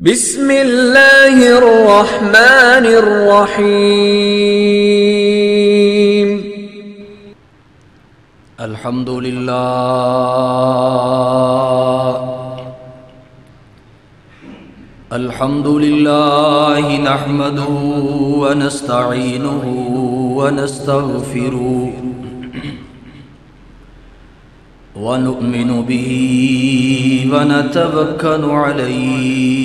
بسم اللہ الرحمن الرحیم الحمد للہ نحمده ونستعینه ونستغفره ونؤمن به ونتوکل علیه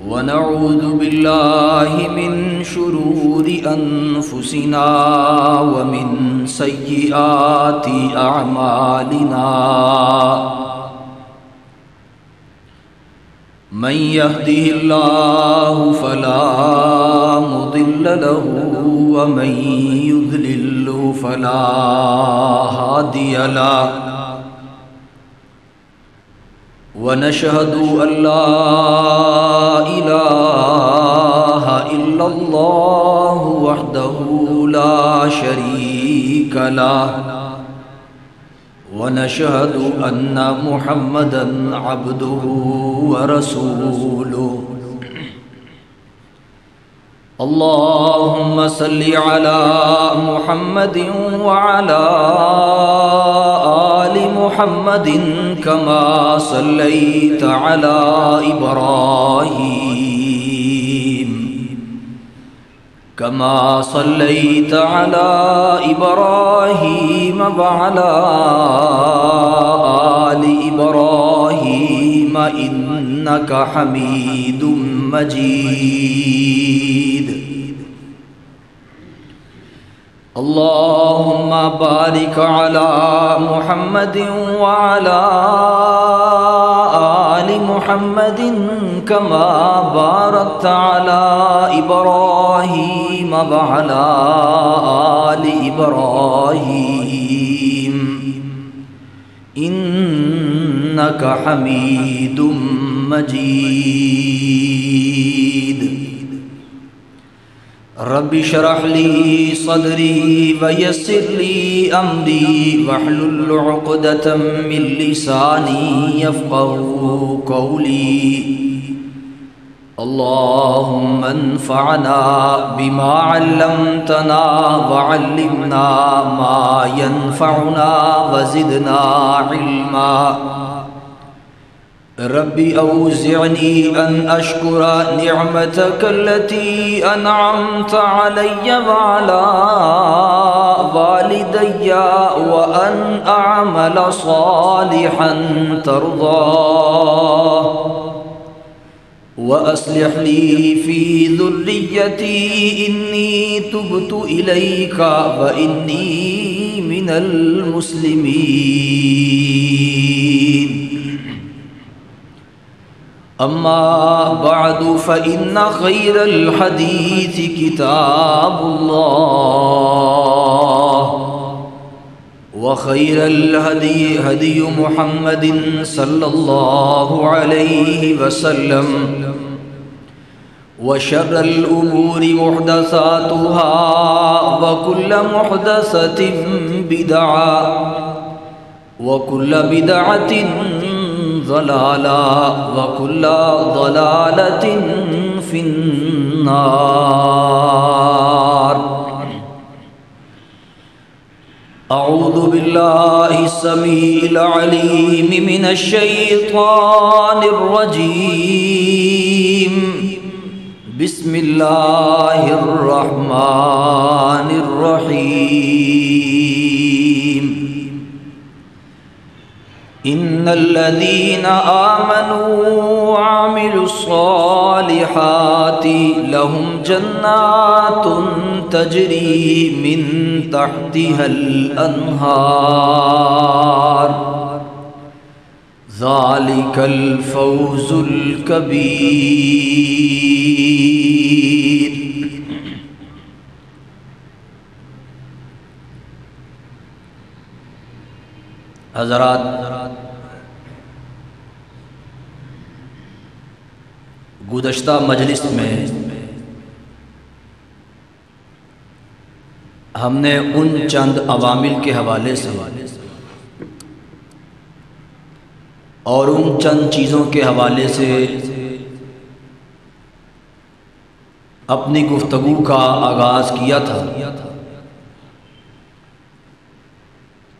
ونعوذ بالله من شرور أنفسنا ومن سيئات أعمالنا من يهده الله فلا مضل له ومن يضلل فلا هادي له ونشهد أن لا إله إلا الله وحده لا شريك له ونشهد أن محمدًا عبده ورسوله اللهم صل على محمد وعلى آل محمد كما صليت على إبراهيم وعلى آل إبراهيم إنك حميد مجيد اللهم بارك على محمد وعلى آل محمد كما باركت على إبراهيم وعلى آل إبراهيم إنك حميد مجيد رب اشرح لي صدري ويسر لي أمري واحلل عقدة من لساني يفقهوا قولي اللهم انفعنا بما علمتنا وعلمنا ما ينفعنا وزدنا علما رب أوزعني أن أشكر نعمتك التي أنعمت علي وعلى والدي وأن أعمل صالحا ترضاه وأصلح لي في ذريتي إني تبت إليك وإني من المسلمين أما بعد فإن خير الحديث كتاب الله وخير الهدي هدي محمد صلى الله عليه وسلم وشر الأمور محدثاتها وكل محدثة بدعة وكل بدعة ضلالة وكل ضلالة في النار أعوذ بالله السميع العليم من الشيطان الرجيم بسم الله الرحمن الرحيم إن الذين آمنوا وعملوا الصالحات لهم جنات تجري من تحتها الأنهار ذلك الفوز الكبير حضرات گزشتہ مجلس میں ہم نے ان چند عوامل کے حوالے سے اور ان چند چیزوں کے حوالے سے اپنی گفتگو کا آغاز کیا تھا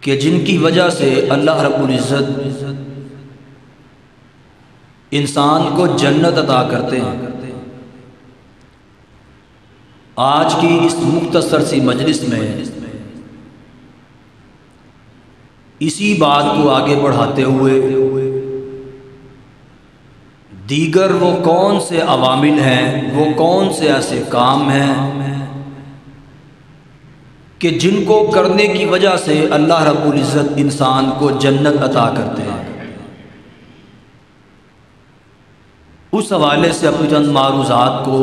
کہ جن کی وجہ سے اللہ رب العزت انسان کو جنت عطا کرتے ہیں۔ آج کی اس مختصر سی مجلس میں اسی بات کو آگے بڑھاتے ہوئے دیگر وہ کون سے عوامل ہیں، وہ کون سے ایسے کام ہیں کہ جن کو کرنے کی وجہ سے اللہ رب العزت انسان کو جنت عطا کرتے ہیں، اس حوالے سے اپنی چند معروضات کو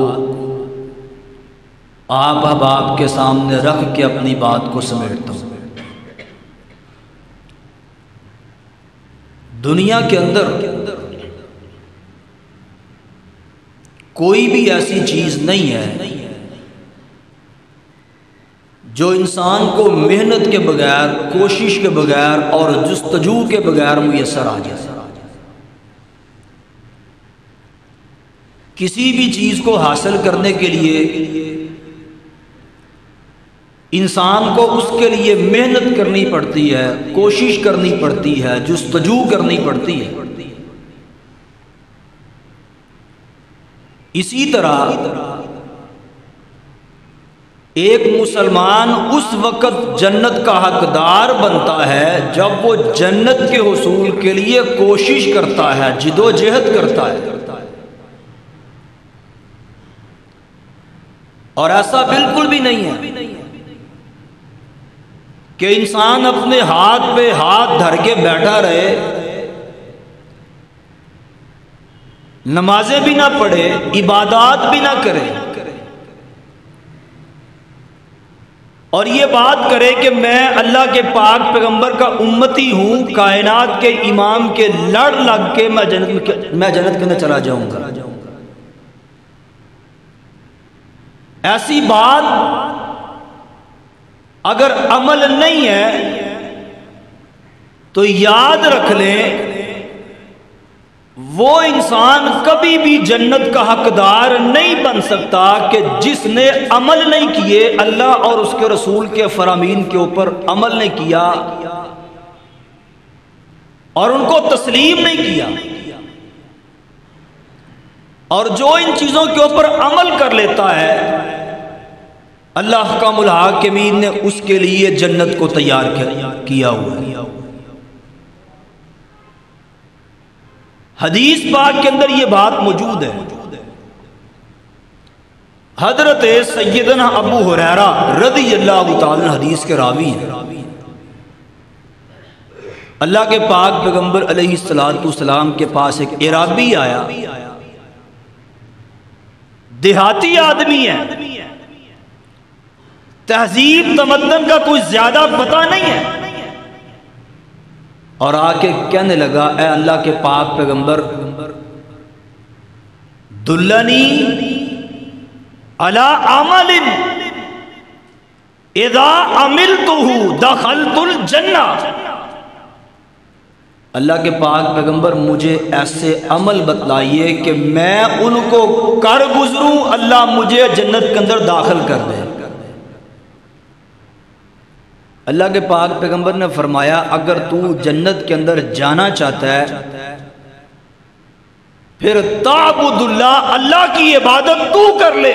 آپ احباب کے سامنے رکھ کے اپنی بات کو سمیٹتا ہوں۔ دنیا کے اندر کوئی بھی ایسی چیز نہیں ہے جو انسان کو محنت کے بغیر، کوشش کے بغیر اور جستجو کے بغیر میسر آ جائے۔ کسی بھی چیز کو حاصل کرنے کے لیے انسان کو اس کے لیے محنت کرنی پڑتی ہے، کوشش کرنی پڑتی ہے، جستجو کرنی پڑتی ہے۔ اسی طرح ایک مسلمان اس وقت جنت کا حقدار بنتا ہے جب وہ جنت کے حصول کے لیے کوشش کرتا ہے، جدوجہد کرتا ہے۔ اور ایسا بالکل بھی نہیں ہے کہ انسان اپنے ہاتھ پہ ہاتھ دھر کے بیٹھا رہے، نمازیں بھی نہ پڑھے، عبادات بھی نہ کرے، اور یہ بات کرے کہ میں اللہ کے پاک پیغمبر کا امتی ہوں، کائنات کے امام کے لڑ لگ کے میں جنت کے اندر چلا جاؤں گا۔ ایسی بات اگر عمل نہیں ہے تو یاد رکھ لیں وہ انسان کبھی بھی جنت کا حقدار نہیں بن سکتا کہ جس نے عمل نہیں کیے، اللہ اور اس کے رسول کے فرامین کے اوپر عمل نہیں کیا اور ان کو تسلیم نہیں کیا، اور جو ان چیزوں کے اوپر عمل کر لیتا ہے اللہ حکم الحاکمین نے اس کے لیے جنت کو تیار کیا ہوا ہے۔ حدیث پاک کے اندر یہ بات موجود ہے۔ حضرت سیدنا ابو ہریرہ رضی اللہ تعالی حدیث کے راوی ہیں۔ اللہ کے پاک پیغمبر علیہ السلام کے پاس ایک اعرابی آیا، دیہاتی آدمی ہے، تہذیب تمدن کا کوئی زیادہ پتہ نہیں ہے، اور آ کے کہنے لگا اے اللہ کے پاک پیغمبر دلنی علی عمل اذا عملتہ دخلت الجنہ، اللہ کے پاک پیغمبر مجھے ایسے عمل بتلائیے کہ میں ان کو کر گزروں، اللہ مجھے جنت کے اندر داخل کر دے۔ اللہ کے پاک پیغمبر نے فرمایا اگر تو جنت کے اندر جانا چاہتا ہے پھر تعبد اللہ، اللہ کی عبادت تو کر لے،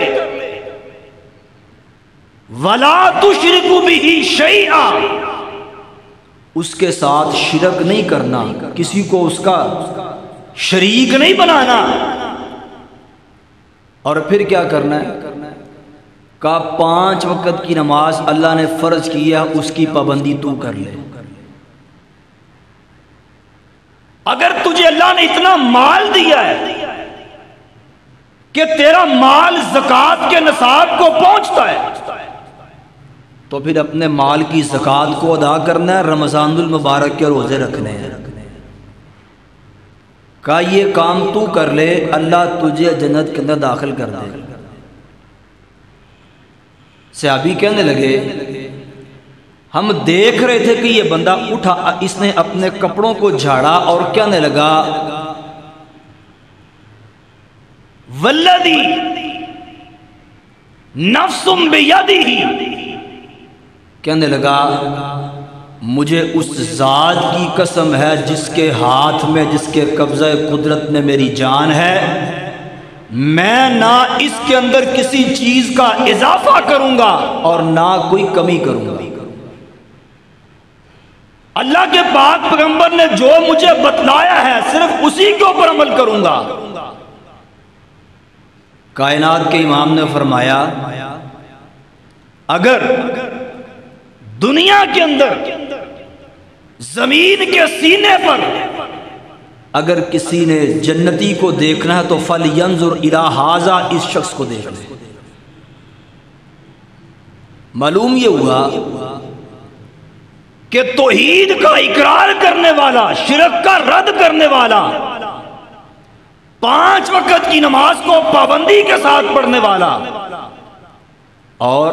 ولا تشرک بہ شیئا، اس کے ساتھ شرک نہیں کرنا، کسی کو اس کا شریک نہیں بنانا۔ اور پھر کیا کرنا ہے؟ کہا 5 وقت کی نماز اللہ نے فرض کیا، اس کی پابندی تو کر لے۔ اگر تجھے اللہ نے اتنا مال دیا ہے کہ تیرا مال زکوٰۃ کے نصاب کو پہنچتا ہے تو پھر اپنے مال کی زکوٰۃ کو ادا کرنا ہے، رمضان المبارک کے روزے رکھنے ہیں۔ کہا یہ کام تو کر لے، اللہ تجھے جنت کے اندر داخل کر دے گا۔ صحابی کہنے لگے ہم دیکھ رہے تھے کہ یہ بندہ اٹھا، اس نے اپنے کپڑوں کو جھاڑا اور کہنے لگا والذی نفس بیدہ، کہنے لگا مجھے اس ذات کی قسم ہے جس کے ہاتھ میں، جس کے قبضہ قدرت میں میری جان ہے، میں نہ اس کے اندر کسی چیز کا اضافہ کروں گا اور نہ کوئی کمی کروں گا۔ اللہ کے پاک پیغمبر نے جو مجھے بتلایا ہے صرف اسی کے اوپر عمل کروں گا۔ کائنات کے امام نے فرمایا اگر دنیا کے اندر زمین کے سینے پر اگر کسی نے جنتی کو دیکھنا ہے تو فَلْيَنْظُرْ إِلَىٰ هَٰذَا، اس شخص کو دیکھ لے۔ معلوم یہ ہوا کہ توحید کا اقرار کرنے والا، شرک کا رد کرنے والا، 5 وقت کی نماز کو پابندی کے ساتھ پڑھنے والا اور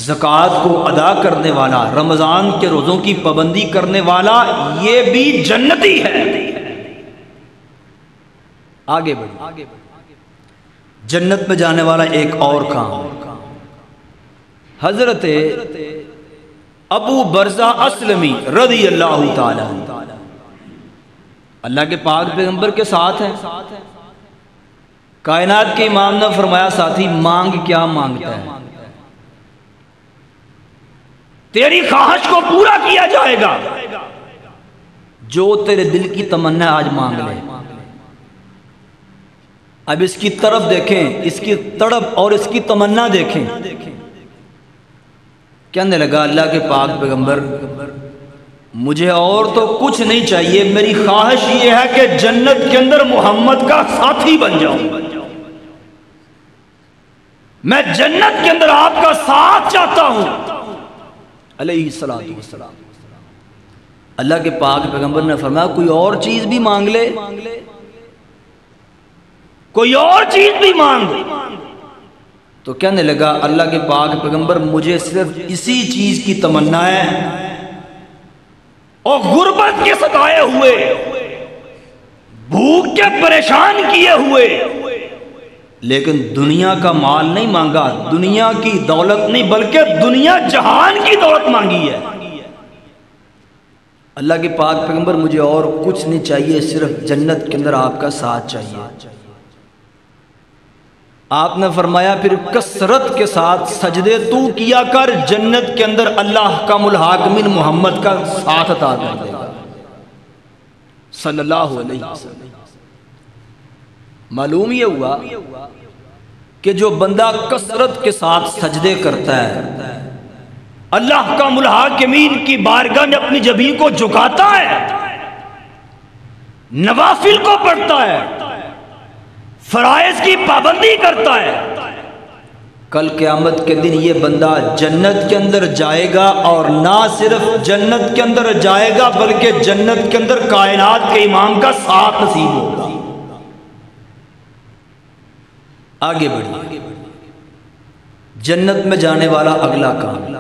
زکوٰۃ کو ادا کرنے والا، رمضان کے روزوں کی پابندی کرنے والا، یہ بھی جنتی ہے۔ آگے بڑھ، جنت میں جانے والا ایک اور کام، حضرت ابو برزہ اسلمی رضی اللہ تعالی عنہ اللہ کے پاک پیغمبر کے ساتھ ہیں۔ کائنات کے امام نے فرمایا ساتھی مانگ کیا مانگتا ہے، تیری خواہش کو پورا کیا جائے گا، جو تیرے دل کی تمنا آج مانگ لے۔ اب اس کی طرف دیکھیں، اس کی تڑپ اور اس کی تمنا دیکھیں۔ کہنے لگا اللہ کے پاک پیغمبر مجھے اور تو کچھ نہیں چاہیے، میری خواہش یہ ہے کہ جنت کے اندر محمد کا ساتھی بن جاؤں، میں جنت کے اندر آپ کا ساتھ چاہتا ہوں علیہ السلام۔ اللہ کے پاک پیغمبر نے فرمایا کوئی اور چیز بھی مانگ لے، کوئی اور چیز بھی مانگ۔ تو کہنے لگا اللہ کے پاک پیغمبر مجھے صرف اسی چیز کی تمنا ہے، اور غربت کے ستائے ہوئے، بھوک کے پریشان کیے ہوئے، لیکن دنیا کا مال نہیں مانگا، دنیا کی دولت نہیں بلکہ دنیا جہان کی دولت مانگی ہے۔ اللہ کے پاک پیغمبر مجھے اور کچھ نہیں چاہیے، صرف جنت کے اندر آپ کا ساتھ چاہیے۔ آپ نے فرمایا پھر کثرت کے ساتھ سجدے تو کیا کر، جنت کے اندر اللہ حکم الحاکمین محمد کا ساتھ عطا کر دے گا صلی اللہ علیہ وسلم۔ معلوم یہ ہوا کہ جو بندہ کثرت کے ساتھ سجدے کرتا ہے، اللہ حکم الحاکمین کی بارگاہ میں اپنی جبین کو جھکاتا ہے، نوافل کو پڑھتا ہے، فرائض کی پابندی کرتا ہے، کل قیامت کے دن یہ بندہ جنت کے اندر جائے گا، اور نہ صرف جنت کے اندر جائے گا بلکہ جنت کے اندر کائنات کے امام کا ساتھ نصیب ہوگا۔ آگے بڑھیں، جنت میں جانے والا اگلا کام،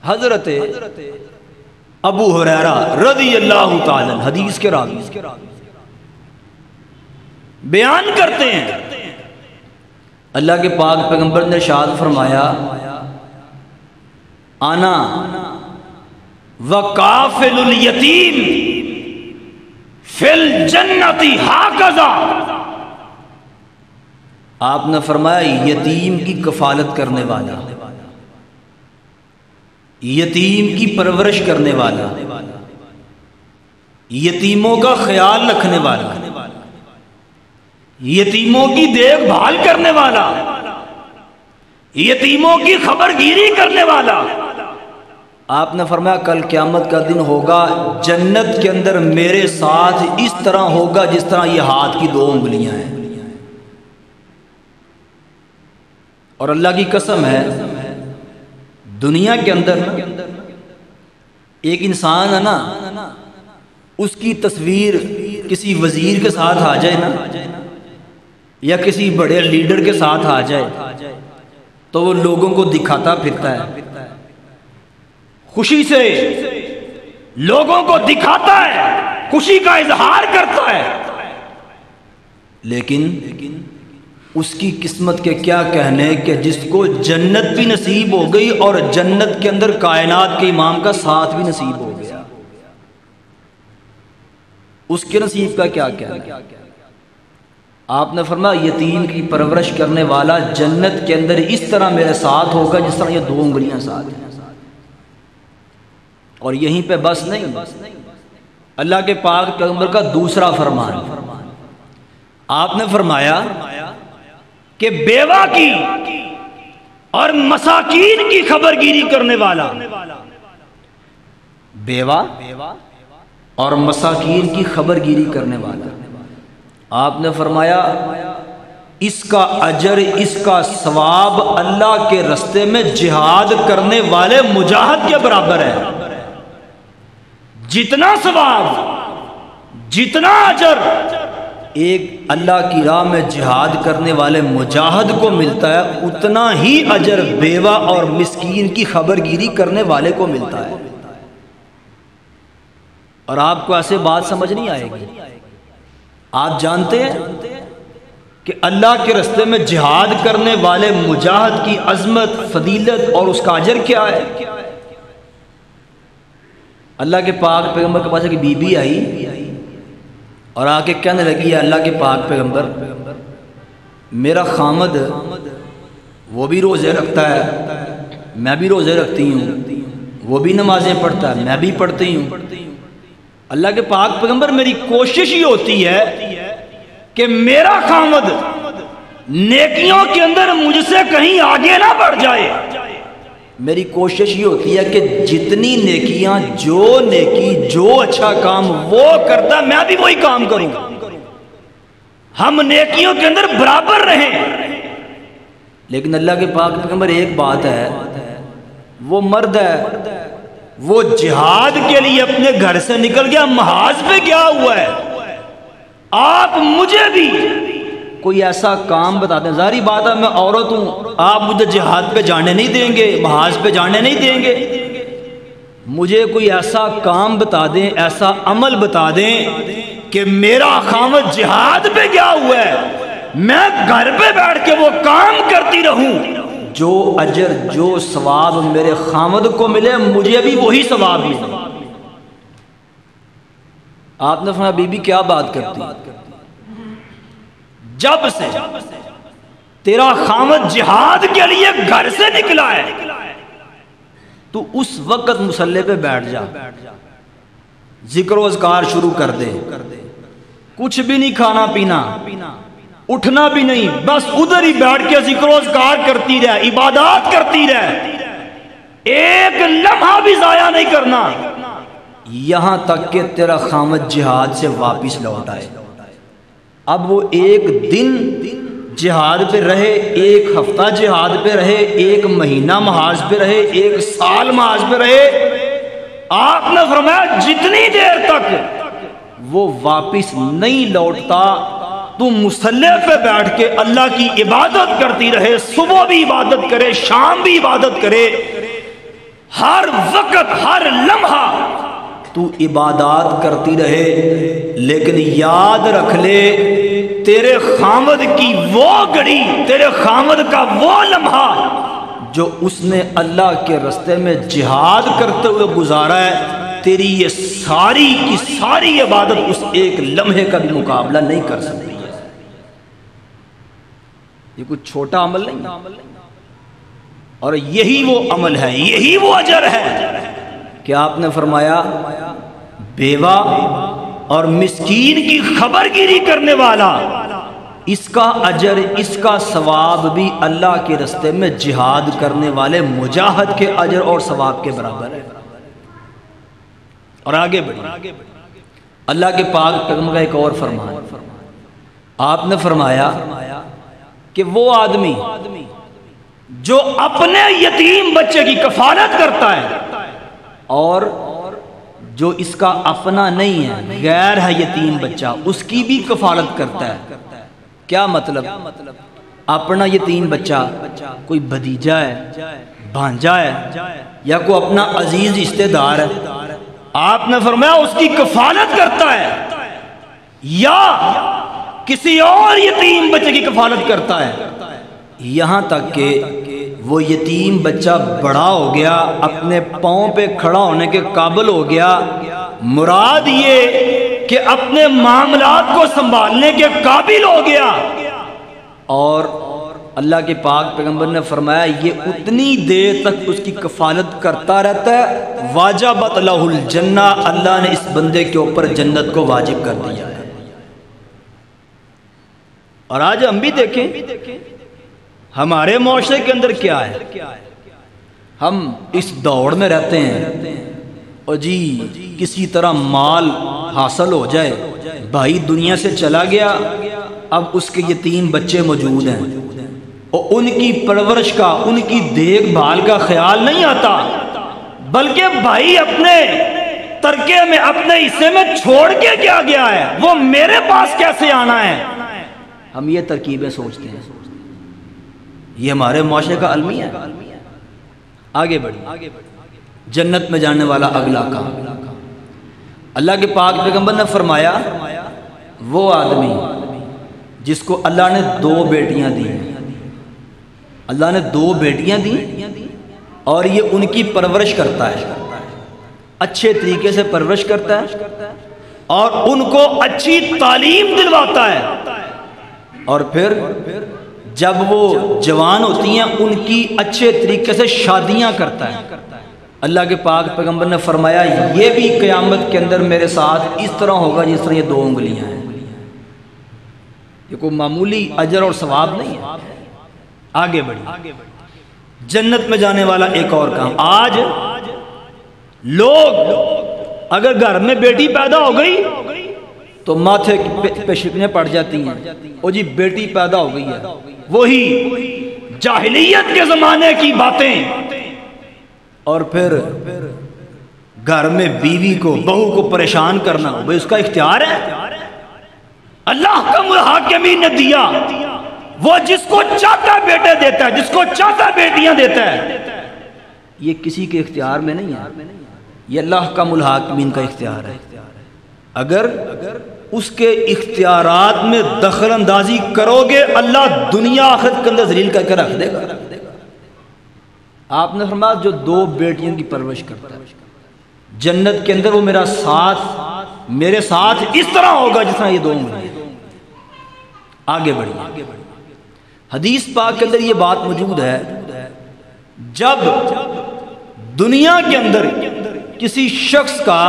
حضرت ابو ہریرہ رضی اللہ تعالی حدیث کے راوی بیان کرتے ہیں اللہ کے پاک پیغمبر نے ارشاد فرمایا انا وکافل الیتیم فی الجنت ہاکذا، آپ نے فرمایا یتیم کی کفالت کرنے والا، یتیم کی پرورش کرنے والا، یتیموں کا خیال رکھنے والا، یتیموں کی دیکھ بھال کرنے والا، یتیموں کی خبر گیری کرنے والا، آپ نے فرمایا کل قیامت کا دن ہوگا جنت کے اندر میرے ساتھ اس طرح ہوگا جس طرح یہ ہاتھ کی 2 انگلیاں ہیں۔ اور اللہ کی قسم ہے دنیا کے اندر ایک انسان ہے نا، اس کی تصویر کسی وزیر کے ساتھ آ جائے نا، یا کسی بڑے لیڈر کے ساتھ آ جائے تو وہ لوگوں کو دکھاتا پھرتا ہے، خوشی سے لوگوں کو دکھاتا ہے، خوشی کا اظہار کرتا ہے، لیکن اس کی قسمت کے کیا کہنے کہ جس کو جنت بھی نصیب ہو گئی اور جنت کے اندر کائنات کے امام کا ساتھ بھی نصیب ہو گیا، اس کے نصیب کا کیا کہنا؟ آپ نے فرمایا یتیم کی پرورش کرنے والا جنت کے اندر اس طرح میرے ساتھ ہوگا جس طرح یہ 2 انگلیاں ساتھ ہیں۔ اور یہیں پہ بس نہیں، اللہ کے پاک پیغمبر کا دوسرا فرمان، آپ نے فرمایا کہ بیوہ کی اور مساکین کی خبر گیری کرنے والا، بیوہ اور مساکین کی خبر گیری کرنے والا، آپ نے فرمایا اس کا اجر، اس کا ثواب اللہ کے رستے میں جہاد کرنے والے مجاہد کے برابر ہے۔ جتنا ثواب، جتنا اجر ایک اللہ کی راہ میں جہاد کرنے والے مجاہد کو ملتا ہے، اتنا ہی اجر بیوہ اور مسکین کی خبر گیری کرنے والے کو ملتا ہے۔ اور آپ کو ایسے بات سمجھ نہیں آئے گی، آپ جانتے ہیں کہ اللہ کے رستے میں جہاد کرنے والے مجاہد کی عظمت، فضیلت اور اس کا اجر کیا ہے؟ اللہ کے پاک پیغمبر کے پاس ایک بی بی آئی اور آ کے کہنے لگی ہے اللہ کے پاک پیغمبر، میرا خامد وہ بھی روزے رکھتا ہے، میں بھی روزے رکھتی ہوں، وہ بھی نمازیں پڑھتا ہے، میں بھی پڑھتی ہوں۔ اللہ کے پاک پیغمبر میری کوشش ہی ہوتی ہے کہ میرا خامد نیکیوں کے اندر مجھ سے کہیں آگے نہ بڑھ جائے، میری کوشش یہ ہوتی ہے کہ جتنی نیکیاں، جو نیکی، جو اچھا کام وہ کرتا ہے میں بھی وہی کام کروں، ہم نیکیوں کے اندر برابر رہیں۔ لیکن اللہ کے پاک پیغمبر ایک بات ہے، وہ مرد ہے، وہ جہاد کے لیے اپنے گھر سے نکل گیا، محاذ پہ گیا ہوا ہے، آپ مجھے بھی کوئی ایسا کام بتا دیں، ظاہری بات ہے میں عورت ہوں، آپ مجھے جہاد پہ جانے نہیں دیں گے، محاذ پہ جانے نہیں دیں گے، مجھے کوئی ایسا کام بتا دیں، ایسا عمل بتا دیں کہ میرا خامد جہاد پہ گیا ہوا ہے، میں گھر پہ بیٹھ کے وہ کام کرتی رہوں، جو اجر، جو ثواب میرے خامد کو ملے مجھے بھی وہی ثواب ملے۔ آپ نے فرمایا بی بی کیا بات کرتی؟ جب سے تیرا خامد جہاد کے لیے گھر سے نکلا ہے تو اس وقت مصلی پہ بیٹھ جا، ذکر و اذکار شروع کر دے، کچھ بھی نہیں کھانا پینا، اٹھنا بھی نہیں، بس ادھر ہی بیٹھ کے ذکر و اذکار کرتی رہ، عبادات کرتی رہ، ایک لمحہ بھی ضائع نہیں کرنا، یہاں تک کہ تیرا خامد جہاد سے واپس لوٹ آئے۔ اب وہ ایک دن جہاد پہ رہے، ایک ہفتہ جہاد پہ رہے، ایک مہینہ محاذ پہ رہے، ایک سال محاذ پہ رہے، آپ نے فرمایا جتنی دیر تک وہ واپس نہیں لوٹتا تو مصلی پہ بیٹھ کے اللہ کی عبادت کرتی رہے، صبح بھی عبادت کرے، شام بھی عبادت کرے، ہر وقت ہر لمحہ تو عبادات کرتی رہے، لیکن یاد رکھ لے تیرے خامد کی وہ گھڑی، تیرے خامد کا وہ لمحہ جو اس نے اللہ کے رستے میں جہاد کرتے ہوئے گزارا ہے، تیری یہ ساری کی ساری عبادت اس ایک لمحے کا بھی مقابلہ نہیں کر سکتی ہے۔ یہ کوئی چھوٹا عمل نہیں، اور یہی وہ عمل ہے، یہی وہ اجر ہے کہ آپ نے فرمایا بیوہ اور مسکین کی خبر گیری کرنے والا، اس کا اجر، اس کا ثواب بھی اللہ کے رستے میں جہاد کرنے والے مجاہد کے اجر اور ثواب کے برابر ہے۔ اور آگے بڑھیں، اللہ کے پاک پیغمبر کا ایک اور فرمان، آپ نے فرمایا کہ وہ آدمی جو اپنے یتیم بچے کی کفالت کرتا ہے اور جو اس کا اپنا نہیں ہے، غیر ہے یتیم بچہ، اس کی بھی کفالت کرتا ہے۔ کیا مطلب؟ اپنا یتیم بچہ کوئی بھتیجا ہے، بھانجا ہے یا کوئی اپنا عزیز رشتہ دار ہے، آپ نے فرمایا اس کی کفالت کرتا ہے یا کسی اور یتیم بچے کی کفالت کرتا ہے، یہاں تک کہ وہ یتیم بچہ بڑا ہو گیا، اپنے پاؤں پہ کھڑا ہونے کے قابل ہو گیا، مراد یہ کہ اپنے معاملات کو سنبھالنے کے قابل ہو گیا، اور اللہ کے پاک پیغمبر نے فرمایا یہ اتنی دیر تک اس کی کفالت کرتا رہتا ہے، واجبت لہ الجنہ، اللہ نے اس بندے کے اوپر جنت کو واجب کر دیا ہے۔ اور آج ہم بھی دیکھیں ہمارے معاشرے کے اندر کیا ہے، ہم اس دوڑ میں رہتے ہیں اور جی کسی طرح مال حاصل ہو جائے، بھائی دنیا سے چلا گیا، اب اس کے یتیم بچے موجود ہیں اور ان کی پرورش کا، ان کی دیکھ بھال کا خیال نہیں آتا، بلکہ بھائی اپنے ترکے میں، اپنے حصے میں چھوڑ کے کیا گیا ہے، وہ میرے پاس کیسے آنا ہے، ہم یہ ترکیبیں سوچتے ہیں۔ یہ ہمارے معاشرے کا المیہ ہے۔ آگے بڑھی، جنت میں جانے والا اگلا کام، اللہ کے پاک پیغمبر نے فرمایا وہ آدمی جس کو اللہ نے 2 بیٹیاں دی، اللہ نے 2 بیٹیاں دی اور یہ ان کی پرورش کرتا ہے، اچھے طریقے سے پرورش کرتا ہے اور ان کو اچھی تعلیم دلواتا ہے، اور پھر جب وہ جوان ہوتی ہیں ان کی اچھے طریقے سے شادیاں کرتا ہے۔ اللہ کے پاک پیغمبر نے فرمایا یہ بھی قیامت کے اندر میرے ساتھ اس طرح ہوگا جس طرح یہ 2 انگلیاں ہیں۔ یہ کوئی معمولی اجر اور ثواب نہیں ہے۔ آگے بڑھی، جنت میں جانے والا ایک اور کام، آج لوگ اگر گھر میں بیٹی پیدا ہو گئی تو ماتھے پہ شکنیں پڑ جاتی ہیں، او جی بیٹی پیدا ہو گئی ہے، وہی جاہلیت کے زمانے کی باتیں، اور پھر گھر میں بیوی کو، بہو کو پریشان کرنا، بھئی اس کا اختیار ہے، اللہ کا الحاکمین نے دیا، وہ جس کو چاہتا بیٹے دیتا ہے، جس کو چاہتا بیٹیاں دیتا ہے، یہ کسی کے اختیار میں نہیں ہے، یہ اللہ کا الحاکمین کا اختیار ہے۔ اگر اس کے اختیارات میں دخل اندازی کرو گے اللہ دنیا آخرت کے اندر ذلیل کر کے رکھ دے گا۔ آپ نے فرمایا جو 2 بیٹیوں کی پرورش کرتا ہے جنت کے اندر وہ میرا ساتھ، میرے ساتھ اس طرح ہوگا جس طرح یہ 2 انگلیاں۔ آگے بڑھیے، حدیث پاک کے اندر یہ بات موجود ہے، جب دنیا کے اندر کسی شخص کا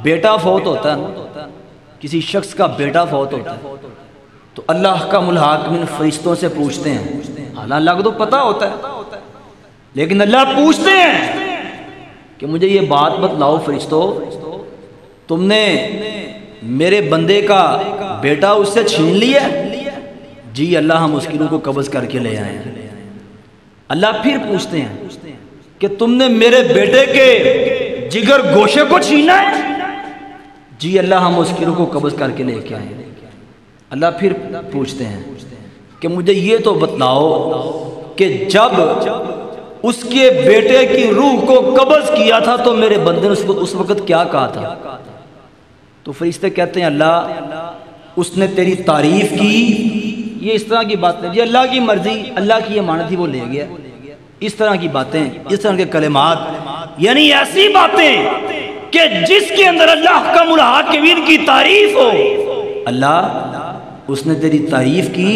بیٹا فوت ہوتا ہے، کسی شخص کا بیٹا فوت ہوتا ہے تو اللہ کا الحاکمین فرشتوں سے پوچھتے ہیں، اللہ کو تو پتہ ہوتا ہے لیکن اللہ پوچھتے ہیں کہ مجھے یہ بات بتلاؤ فرشتوں، تم نے میرے بندے کا بیٹا اس سے چھین لیا؟ جی اللہ ہم اس کی روح کو قبض کر کے لے آئے ہیں۔ اللہ پھر پوچھتے ہیں کہ تم نے میرے بیٹے کے جگر گوشے کو چھینا ہے؟ جی اللہ ہم اس کی روح کو قبض کر کے لے کے آئے ہیں۔ اللہ پھر پوچھتے ہیں کہ مجھے یہ تو بتلاؤ کہ جب اس کے بیٹے کی روح کو قبض کیا تھا تو میرے بندے نے اس وقت کیا کہا تھا؟ تو فرشتے کہتے ہیں اللہ اس نے تیری تعریف کی، یہ اس طرح کی باتیں، یہ اللہ کی مرضی، اللہ کی امانت تھی وہ لے گیا، اس طرح کی باتیں، اس طرح کے کلمات، یعنی ایسی باتیں کہ جس کے اندر اللہ کا الحاکمین کی تعریف ہو، اللہ اس نے تیری تعریف کی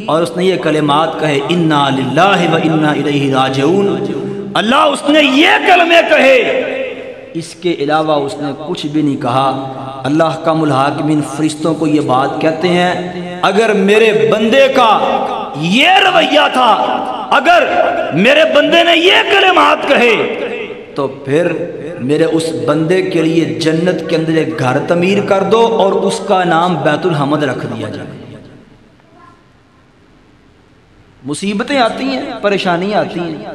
اور اس نے یہ کلمات کہے انا للہ و انا الیہ راجعون، اللہ اس نے یہ کلمے کہے، اس کے علاوہ اس نے کچھ بھی نہیں کہا۔ اللہ کا الحاکمین فرشتوں کو یہ بات کہتے ہیں اگر میرے بندے کا یہ رویہ تھا، اگر میرے بندے نے یہ کلمات کہے تو پھر میرے اس بندے کے لیے جنت کے اندر ایک گھر تعمیر کر دو اور اس کا نام بیت الحمد رکھ دیا جائے۔ مصیبتیں آتی ہیں، پریشانیاں آتی ہیں،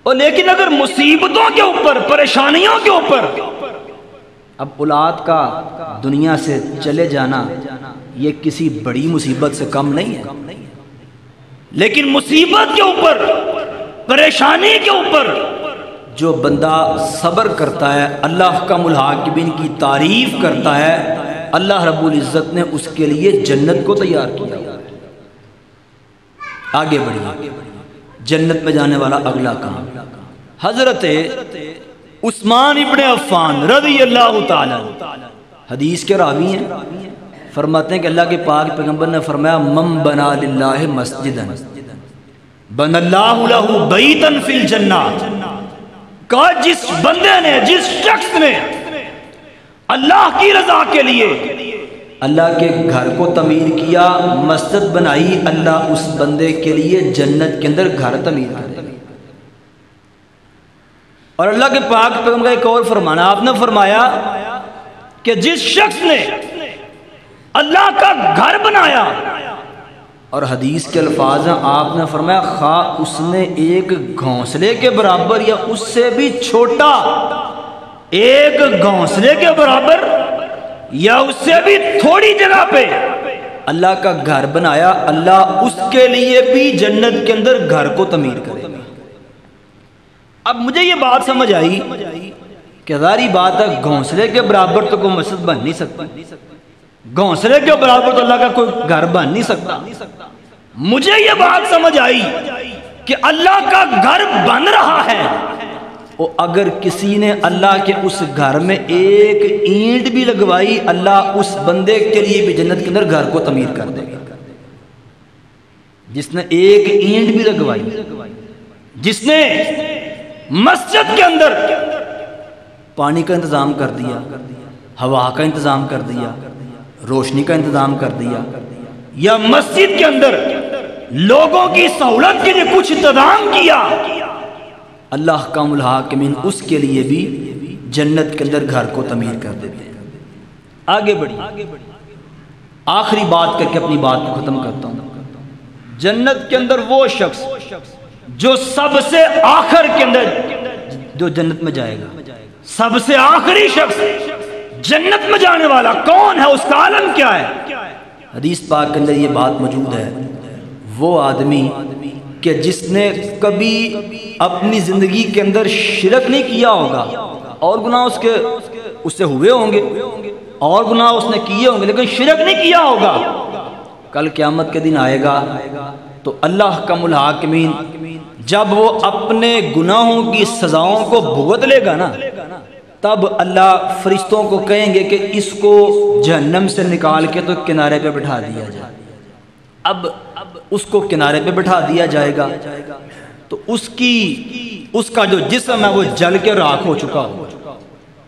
اور لیکن اگر مصیبتوں کے اوپر، پریشانیوں کے اوپر اب اولاد کا دنیا سے چلے جانا یہ کسی بڑی مصیبت سے کم نہیں ہے، لیکن مصیبت کے اوپر پریشانی کے اوپر جو بندہ صبر کرتا ہے، اللہ کا ملحاقبین کی تعریف کرتا ہے، اللہ رب العزت نے اس کے لیے جنت کو تیار کیا۔ آگے بڑھیے، جنت میں جانے والا اگلا کام۔ حضرت عثمان ابن عفان رضی اللہ تعالی حدیث کے راوی ہیں، فرماتے ہیں کہ اللہ کے پاک پیغمبر نے فرمایا من بنا للہ مسجدا بن اللہ لہ بیتا فی الجنہ، کہا جس بندے نے، جس شخص نے اللہ کی رضا کے لیے اللہ کے گھر کو تعمیر کیا، مسجد بنائی، اللہ اس بندے کے لیے جنت کے اندر گھر تعمیر کرے۔ اور اللہ کے پاک پیغمبر کا ایک اور فرمانا، آپ نے فرمایا کہ جس شخص نے اللہ کا گھر بنایا، اور حدیث کے الفاظ ہیں، آپ نے فرمایا خواہ اس نے ایک گھونسلے کے برابر یا اس سے بھی چھوٹا، ایک گھونسلے کے برابر یا اس سے بھی تھوڑی جگہ پہ اللہ کا گھر بنایا، اللہ اس کے لیے بھی جنت کے اندر گھر کو تعمیر کرے۔ اب مجھے یہ بات سمجھ آئی کہ ظاہری بات ہے گھونسلے کے برابر تو کوئی مسجد بن نہیں سکتی، گھونسلے کے برابر تو اللہ کا کوئی گھر بن نہیں سکتا۔ مجھے یہ بات سمجھ آئی کہ اللہ کا گھر بن رہا ہے، اور اگر کسی نے اللہ کے اس گھر میں ایک اینٹ بھی لگوائی، اللہ اس بندے کے لیے بھی جنت کے اندر گھر کو تعمیر کر دے گا۔ جس نے ایک اینٹ بھی لگوائی، جس نے مسجد کے اندر پانی کا انتظام کر دیا، ہوا کا انتظام کر دیا، روشنی کا انتظام کر دیا، یا مسجد کے اندر لوگوں کی سہولت کے لیے کچھ انتظام کیا، اللہ کا الحاکمین اس کے لیے بھی جنت کے اندر گھر کو تعمیر کر دیتے ہیں۔ آگے بڑھی، آخری بات کر کے اپنی بات کو ختم کرتا ہوں۔ جنت کے اندر وہ شخص جو سب سے آخر کے اندر جو جنت میں جائے گا، سب سے آخری شخص جنت میں جانے والا کون ہے، اس کا عالم کیا ہے؟ حدیث پاک کے اندر یہ بات موجود ہے، وہ آدمی کہ جس نے کبھی اپنی زندگی کے اندر شرک نہیں کیا ہوگا، اور گناہ اس سے ہوئے ہوں گے، اور گناہ اس نے کیے ہوں گے، لیکن شرک نہیں کیا ہوگا، کل قیامت کے دن آئے گا تو اللہ کا الحاکمین جب وہ اپنے گناہوں کی سزاؤں کو بھگت لے گا نا، تب اللہ فرشتوں کو کہیں گے کہ اس کو جہنم سے نکال کے تو کنارے پہ بٹھا دیا جائے۔ اب اس کو کنارے پہ بٹھا دیا جائے گا تو اس کا جو جسم ہے وہ جل کے راکھ ہو چکا ہو،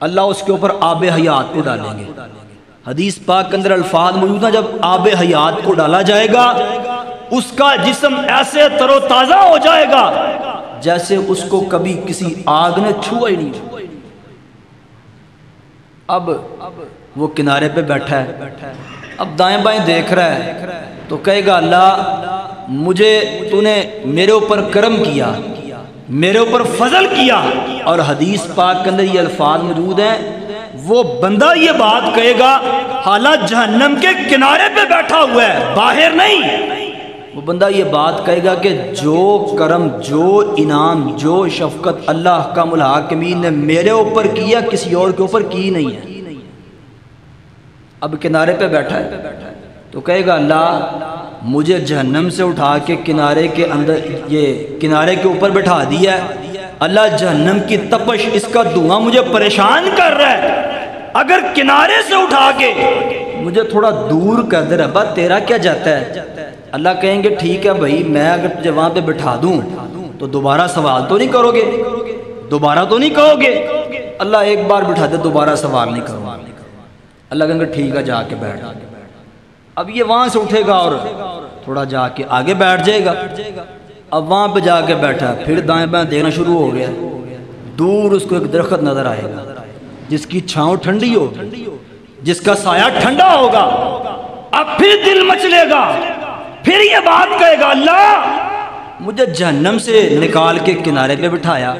اللہ اس کے اوپر آب حیات کو ڈالیں گے۔ حدیث پاک کے اندر الفاظ موجود ہیں، جب آب حیات کو ڈالا جائے گا اس کا جسم ایسے تر و تازہ ہو جائے گا جیسے اس کو کبھی کسی آگ نے چھوا ہی نہیں۔ اب وہ کنارے پہ بیٹھا ہے، اب دائیں بائیں دیکھ رہا ہے تو کہے گا اللہ مجھے تو نے میرے اوپر کرم کیا، میرے اوپر فضل کیا۔ اور حدیث پاک کے اندر یہ الفاظ موجود ہیں، وہ بندہ یہ بات کہے گا حالانکہ جہنم کے کنارے پہ بیٹھا ہوا ہے، باہر نہیں۔ وہ بندہ یہ بات کہے گا کہ جو کرم، جو انعام، جو شفقت اللہ کا الحاکمین نے میرے اوپر کیا کسی اور کے اوپر کی نہیں ہے۔ اب کنارے پہ بیٹھا ہے تو کہے گا اللہ مجھے جہنم سے اٹھا کے کنارے کے اندر، یہ کنارے کے اوپر بٹھا دیا ہے، اللہ جہنم کی تپش، اس کا دھواں مجھے پریشان کر رہا ہے، اگر کنارے سے اٹھا کے مجھے تھوڑا دور کر دے ربا، تیرا کیا جاتا ہے؟ اللہ کہیں گے ٹھیک ہے بھائی، میں اگر تجھے وہاں پہ بٹھا دوں تو دوبارہ سوال تو نہیں کرو گے، دوبارہ تو نہیں کہو گے؟ اللہ ایک بار بٹھا دے دوبارہ سوال نہیں کرو۔ اللہ کہیں گے ٹھیک ہے جا کے بیٹھ۔ اب یہ وہاں سے اٹھے گا اور تھوڑا جا کے آگے بیٹھ جائے گا، اب وہاں پہ جا کے بیٹھا، پھر دائیں بائیں دیکھنا شروع ہو گیا، دور اس کو ایک درخت نظر آئے گا جس کی چھاؤں ٹھنڈی ہوگی، جس کا سایہ ٹھنڈا ہوگا۔ اب پھر دل مچلے گا، پھر یہ بات کہے گا اللہ مجھے جہنم سے نکال کے کنارے پہ بٹھایا،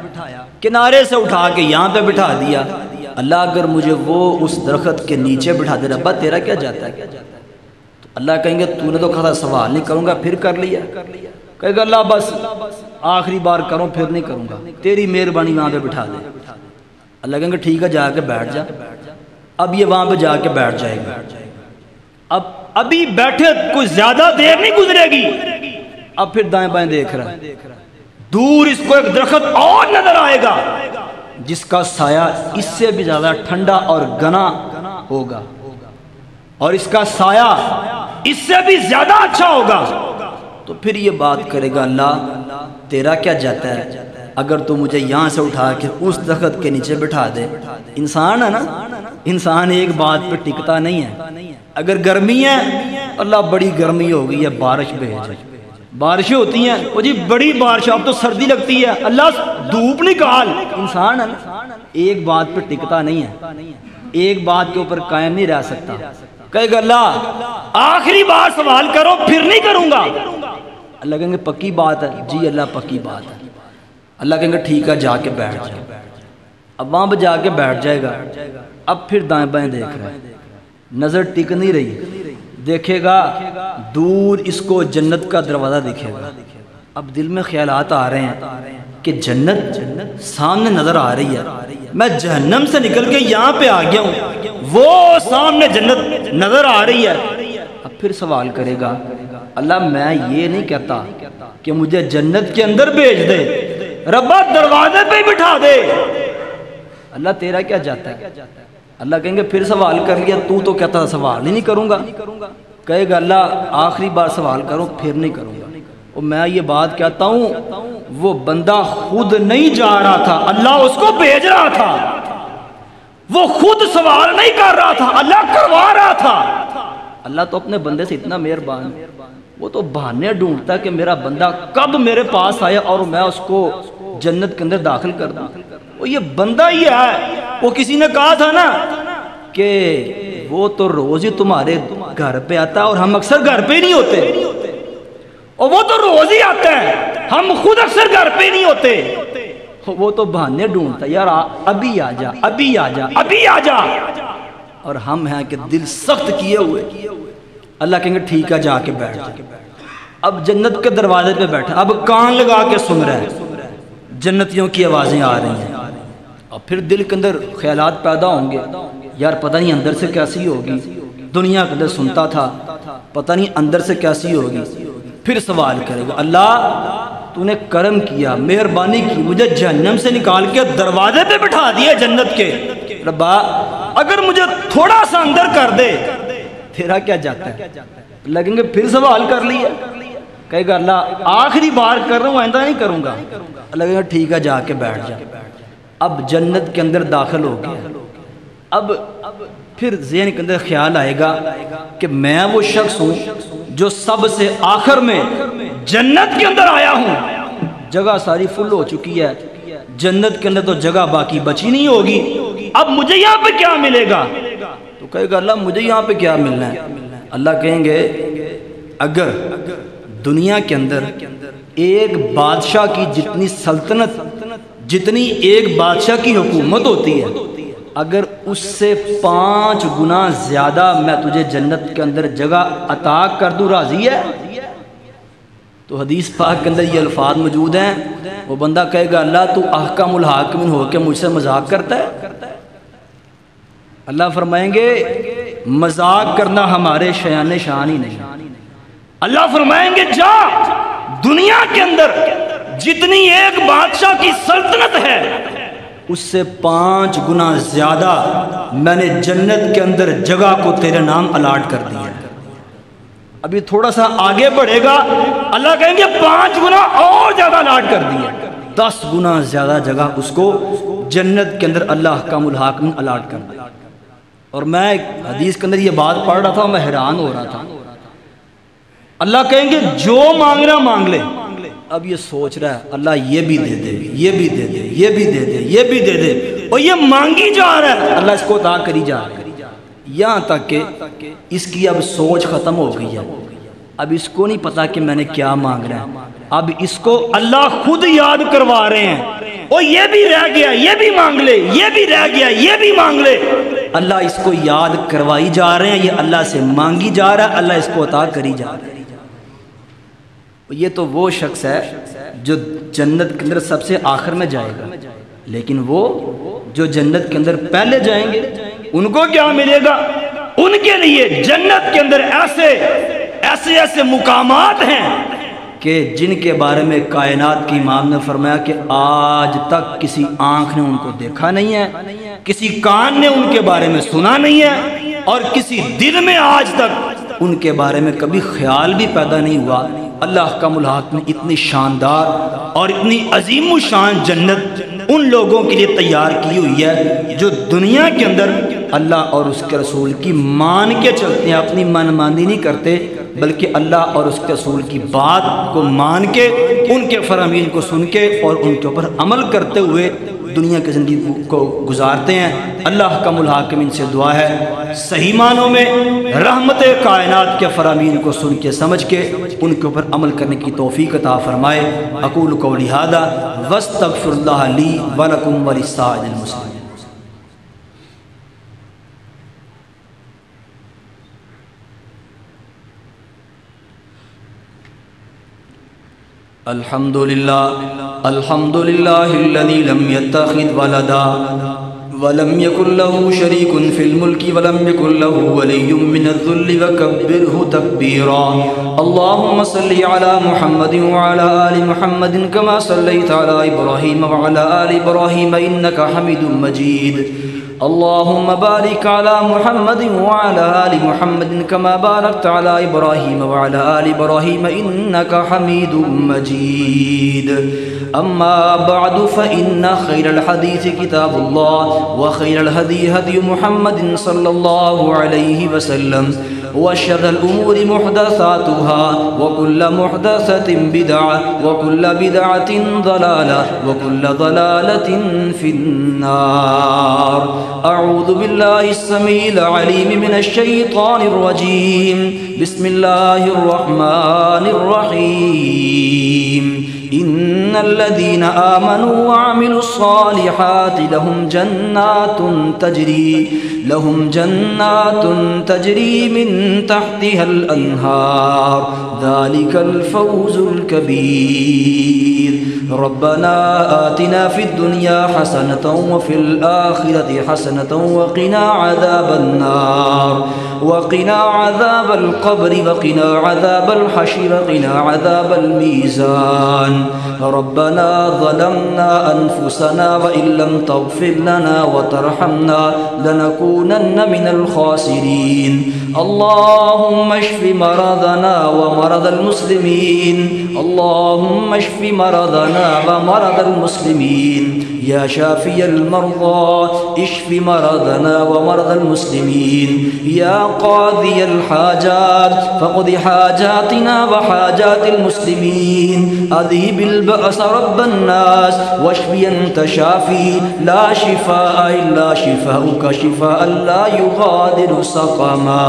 کنارے سے اٹھا کے یہاں پہ بٹھا دیا، اللہ اگر مجھے وہ اس درخت کے نیچے بٹھا دے ربا تیرا کیا جاتا ہے؟ تو اللہ کہیں گے تو نے تو کہا تھا سوال نہیں کروں گا، پھر کر لیا۔ کہے گا اللہ بس آخری بار کرو پھر نہیں کروں گا، تیری مہربانی وہاں پہ بٹھا دے۔ اللہ کہیں گے ٹھیک ہے جا کے بیٹھ جا۔ اب یہ وہاں پہ جا کے بیٹھ جائے گا۔ اب ابھی بیٹھے کوئی زیادہ دیر نہیں گزرے گی، اب پھر دائیں بائیں دیکھ رہا ہے، دور اس کو ایک درخت اور نظر آئے گا جس کا سایہ اس سے بھی زیادہ ٹھنڈا اور گنا ہوگا، اور اس کا سایہ اس سے بھی زیادہ اچھا ہوگا۔ تو پھر یہ بات کرے گا اللہ تیرا کیا جاتا ہے اگر تو مجھے یہاں سے اٹھا کے اس درخت کے نیچے بٹھا دے۔ انسان ہے نا، انسان ایک بات پہ ٹکتا نہیں ہے۔ اگر گرمی ہے اللہ بڑی گرمی ہو گئی ہے بارش بھیج، بارشیں ہوتی ہیں وہ جی بڑی بارش، اب تو سردی لگتی ہے اللہ دھوپ نکال۔ انسان ہے نا، ایک بات پہ ٹکتا نہیں ہے، ایک بات کے اوپر قائم نہیں رہ سکتا۔ کہے گا اللہ آخری بار سوال کرو پھر نہیں کروں گا۔ اللہ کہیں گے پکی بات ہے، جی اللہ پکی بات ہے۔ اللہ کہیں گے ٹھیک ہے جا کے بیٹھ جائے۔ اب وہاں پہ جا کے بیٹھ جائے گا، اب پھر دائیں بائیں دیکھ رہا ہے، نظر ٹک نہیں رہی، دیکھے گا دور اس کو جنت کا دروازہ دکھے گا۔ اب دل میں خیالات آ رہے ہیں کہ جنت سامنے نظر آ رہی ہے، میں جہنم سے نکل کے یہاں پہ آ گیا ہوں، وہ سامنے جنت نظر آ رہی ہے۔ اب پھر سوال کرے گا اللہ میں یہ نہیں کہتا کہ مجھے جنت کے اندر بھیج دے، ربا دروازے پہ بٹھا دے۔ اللہ تیرا کیا جاتا ہے؟ اللہ کہیں گے پھر سوال کر لیا، تو کہتا تھا سوال ہی نہیں کروں گا۔ کہے گا اللہ آخری بار سوال کرو پھر نہیں کروں گا۔ اور میں یہ بات کہتا ہوں وہ بندہ خود نہیں جا رہا تھا، اللہ اس کو بھیج رہا تھا، وہ خود سوال نہیں کر رہا تھا، اللہ کروا رہا تھا۔ اللہ تو اپنے بندے سے اتنا مہربان، وہ تو بہانے ڈھونڈتا کہ میرا بندہ کب میرے پاس آئے اور میں اس کو جنت کے اندر داخل کر دوں۔ وہ یہ بندہ ہی ہے، وہ کسی نے کہا تھا نا کہ وہ تو روز ہی تمہارے گھر پہ آتا ہے اور ہم اکثر گھر پہ نہیں ہوتے، اور وہ تو روز ہی آتا ہے، ہم خود اکثر گھر پہ نہیں ہوتے۔ وہ تو بہانے ڈھونڈتا یار ابھی آ جا، ابھی آ جا، ابھی آ جا، اور ہم ہیں کہ دل سخت کیے ہوئے۔ اللہ کہیں گے ٹھیک ہے جا کے بیٹھ جا۔ اب جنت کے دروازے پہ بیٹھا، اب کان لگا کے سن رہا ہے، جنتیوں کی آوازیں آ رہی ہیں، اور پھر دل کے اندر خیالات پیدا ہوں گے یار پتہ نہیں اندر سے کیسی ہوگی، دنیا کے اندر سنتا تھا پتہ نہیں اندر سے کیسی ہوگی۔ پھر سوال کرے گا اللہ تو نے کرم کیا، مہربانی کی، مجھے جہنم سے نکال کے دروازے پہ بٹھا دیا جنت کے، ربا اگر مجھے تھوڑا سا اندر کر دے تیرا کیا جاتا ہے؟ لگیں گے پھر سوال کر لیا، کہے گا اللہ آخری بار کر رہا ہوں آئندہ نہیں کروں گا۔ اللہ کہے گا ٹھیک ہے جا کے بیٹھ جا۔ اب جنت کے اندر داخل ہو گیا، اب پھر ذہن کے اندر خیال آئے گا کہ میں وہ شخص ہوں جو سب سے آخر میں جنت کے اندر آیا ہوں، جگہ ساری فل ہو چکی ہے، جنت کے اندر تو جگہ باقی بچی نہیں ہوگی، اب مجھے یہاں پہ کیا ملے گا؟ تو کہے گا اللہ مجھے یہاں پہ کیا ملنا ہے؟ اللہ کہیں گے اگر دنیا کے اندر ایک بادشاہ کی جتنی سلطنت، جتنی ایک بادشاہ کی حکومت ہوتی ہے، اگر اس سے 5 گنا زیادہ میں تجھے جنت کے اندر جگہ عطا کر دوں راضی ہے؟ تو حدیث پاک کے اندر یہ الفاظ موجود ہیں، وہ بندہ کہے گا اللہ تو احکم الحاکمین ہو کے مجھ سے مذاق کرتا ہے؟ اللہ فرمائیں گے مذاق کرنا ہمارے شان ہی نہیں۔ اللہ فرمائیں گے جا دنیا کے اندر جتنی ایک بادشاہ کی سلطنت ہے اس سے 5 گنا زیادہ میں نے جنت کے اندر جگہ کو تیرے نام الاٹ کر دیا ہے۔ ابھی تھوڑا سا آگے بڑھے گا، اللہ کہیں گے 5 گنا اور زیادہ الاٹ کر دیا، 10 گنا زیادہ جگہ اس کو جنت کے اندر اللہ احکام الحاکم الاٹ کر دیا۔ اور میں ایک حدیث کے اندر یہ بات پڑھ رہا تھا، میں حیران ہو رہا تھا۔ اللہ کہیں گے جو مانگنا مانگ لے۔ اب یہ سوچ رہا ہے اللہ یہ بھی دے دے، یہ بھی دے دے، یہ بھی دے دے، یہ بھی دے دے، اور یہ مانگی جا رہا ہے، اللہ اس کو عطا کری جا رہا ہے، یہاں تک کہ اس کی اب سوچ ختم ہو گئی ہے، اب اس کو نہیں پتا کہ میں نے کیا مانگ رہا ہے، اب اس کو اللہ خود یاد کروا رہے ہیں، اور یہ بھی رہ گیا یہ بھی مانگ لے، یہ بھی رہ گیا یہ بھی مانگ لے۔ اللہ اس کو یاد کروائی جا رہے ہیں، یہ اللہ سے مانگی جا رہا ہے، اللہ اس کو عطا کری جا رہا ہے۔ یہ تو وہ شخص ہے جو جنت کے اندر سب سے آخر میں جائے گا، لیکن وہ جو جنت کے اندر پہلے جائیں گے ان کو کیا ملے گا؟ ان کے لیے جنت کے اندر ایسے مقامات ہیں کہ جن کے بارے میں کائنات کے امام نے فرمایا کہ آج تک کسی آنکھ نے ان کو دیکھا نہیں ہے، کسی کان نے ان کے بارے میں سنا نہیں ہے، اور کسی دل میں آج تک ان کے بارے میں کبھی خیال بھی پیدا نہیں ہوا۔ اللہ کا الحق نے اتنی شاندار اور اتنی عظیم الشان جنت ان لوگوں کے لیے تیار کی ہوئی ہے جو دنیا کے اندر اللہ اور اس کے رسول کی مان کے چلتے ہیں، اپنی من مانی نہیں کرتے، بلکہ اللہ اور اس کے رسول کی بات کو مان کے، ان کے فرامین کو سن کے اور ان کے اوپر عمل کرتے ہوئے دنیا کی زندگی کو گزارتے ہیں۔ اللہ کا الحاکم ان سے دعا ہے صحیح معنوں میں رحمت کائنات کے فرامین کو سن کے سمجھ کے ان کے اوپر عمل کرنے کی توفیق عطا فرمائے۔ اقول قولی ھذا واستغفر اللہ لی ولکم ولسائر المسلمین۔ الحمد للہ الذی لم يتخذ ولدا ولم يكن له شريك في الملك ولم يكن له ولي من الذل وكبره تكبيرا۔ اللهم صل على محمد وعلى آل محمد كما صليت على إبراهيم وعلى آل إبراهيم إنك حميد مجيد۔ اللهم بارك على محمد وعلى آل محمد كما باركت على إبراهيم وعلى آل إبراهيم إنك حميد مجيد۔ أما بعد فإن خير الحديث كتاب الله وخير الهدي هدي محمد صلى الله عليه وسلم وشر الأمور محدثاتها وكل محدثة بدعة وكل بدعة ضلالة وكل ضلالة في النار۔ أعوذ بالله السميع العليم من الشيطان الرجيم، بسم الله الرحمن الرحيم۔ إن الذين آمنوا وعملوا الصالحات لهم جنات تجري من تحتها الأنهار، ذلك الفوز الكبير۔ ربنا آتنا في الدنيا حسنة وفي الآخرة حسنة وقنا عذاب النار، وقنا عذاب القبر، وقنا عذاب الحشر، وقنا عذاب الميزان۔ ربنا ظلمنا أنفسنا وإن لم تغفر لنا وترحمنا لنكونن من الخاسرين۔ اللهم اشف مرضنا ومرض المسلمين، اللهم اشف مرضنا ومرض المسلمين، يا شافي المرضى اشف مرضنا ومرض المسلمين، يا قاضي الحاجات فقض حاجاتنا وحاجات المسلمين، أذهب البأس رب الناس واشف أنت شافي، لا شفاء إلا شفاؤك شفاء لا يغادر سقما۔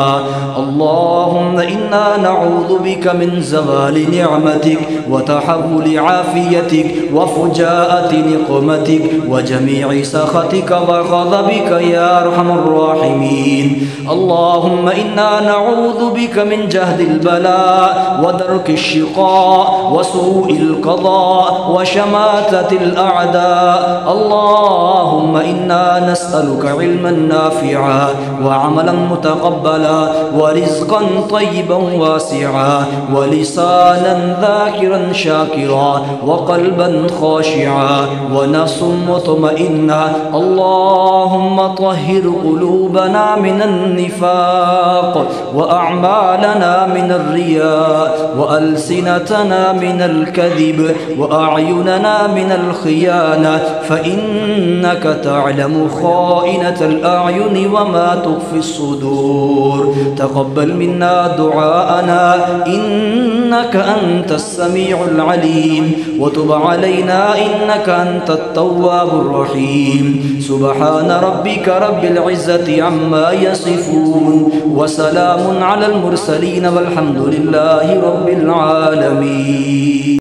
اللهم إنا نعوذ بك من زوال نعمتك وتحول عافيتك وفجاءة نقمتك وجميع سخطك وغضبك يا أرحم الراحمين۔ اللهم إنا نعوذ بك من جهد البلاء ودرك الشقاء وسوء القضاء وشماتة الأعداء۔ اللهم إنا نسألك علما نافعا وعملا متقبلا ورزقا طيبا واسعا ولسانا ذاكرا شاكرا وقلبا خاشعا ونفس مطمئنة۔ اللهم طهر قلوبنا من النفاق وأعمالنا من الرياء وألسنتنا من الكذب وأعيننا من الخيانة، فإنك تعلم خائنة الأعين وما تخفي الصدور۔ تقبل منا دعاءنا إنك أنت السميع العليم، وتب علينا إنك أنت التواب الرحيم۔ سبحان ربك رب العزة عما يصفون وسلام على المرسلين والحمد لله رب العالمين۔